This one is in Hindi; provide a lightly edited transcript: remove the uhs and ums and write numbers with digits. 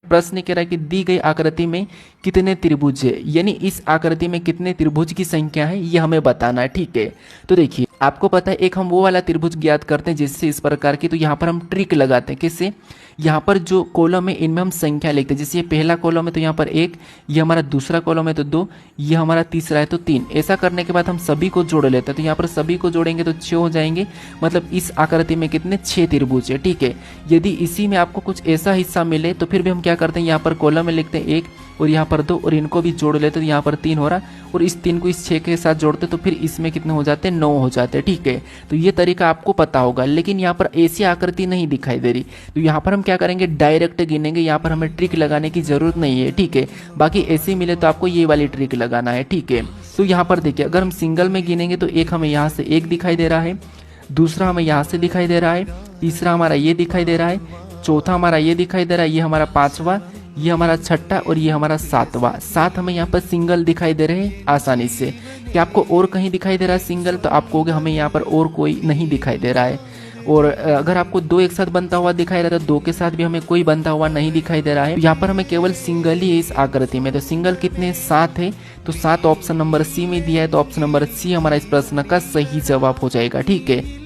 प्रश्न कह रहा है कि दी गई आकृति में कितने त्रिभुज है, यानी इस आकृति में कितने त्रिभुज की संख्या है ये हमें बताना है। ठीक है, तो देखिए आपको पता है एक हम वो वाला त्रिभुज ज्ञात करते हैं जिससे इस प्रकार की, तो यहाँ पर हम ट्रिक लगाते हैं। किससे? यहाँ पर जो कॉलम है इनमें हम संख्या लिखते हैं। जैसे ये पहला कॉलम है तो यहाँ पर 1, ये हमारा दूसरा कॉलम है तो 2, ये हमारा तीसरा है तो 3। ऐसा करने के बाद हम सभी को जोड़ लेते हैं, तो यहाँ पर सभी को जोड़ेंगे तो 6 हो जाएंगे। मतलब इस आकृति में कितने 6 त्रिभुज है। ठीक है, यदि इसी में आपको कुछ ऐसा हिस्सा मिले तो फिर भी हम क्या करते हैं, यहाँ पर कॉलम में लिखते हैं 1 और यहाँ पर 2 और इनको भी जोड़ लेते हैं तो यहाँ पर 3 हो रहा, और इस 3 को इस 6 के साथ जोड़ते तो फिर इसमें कितने हो जाते हैं, 9 हो जाते हैं। ठीक है, तो ये तरीका आपको पता होगा, लेकिन यहाँ पर ऐसी आकृति नहीं दिखाई दे रही, तो यहाँ पर हम क्या करेंगे, डायरेक्ट गिनेंगे। यहाँ पर हमें ट्रिक लगाने की जरूरत नहीं है। ठीक है, बाकी ऐसे मिले तो आपको ये वाली ट्रिक लगाना है। ठीक है, तो यहाँ पर देखिए अगर हम सिंगल में गिनेंगे तो एक हमें यहाँ से 1 दिखाई दे रहा है, दूसरा हमें यहाँ से दिखाई दे रहा है, तीसरा हमारा ये दिखाई दे रहा है, चौथा हमारा ये दिखाई दे रहा है, ये हमारा 5वां, ये हमारा 6ठा और ये हमारा 7वां। 7 हमें यहाँ पर सिंगल दिखाई दे रहे हैं आसानी से। क्या आपको और कहीं दिखाई दे रहा है सिंगल? तो आप कहोगे हमें यहाँ पर और कोई नहीं दिखाई दे रहा है। और अगर आपको 2 एक साथ बनता हुआ दिखाई दे रहा है तो 2 के साथ भी हमें कोई बनता हुआ नहीं दिखाई दे रहा है। यहाँ पर हमें केवल सिंगल ही है इस आकृति में, तो सिंगल कितने 7 है, तो 7 ऑप्शन नंबर सी में दिया है, तो ऑप्शन नंबर सी हमारा इस प्रश्न का सही जवाब हो जाएगा। ठीक है।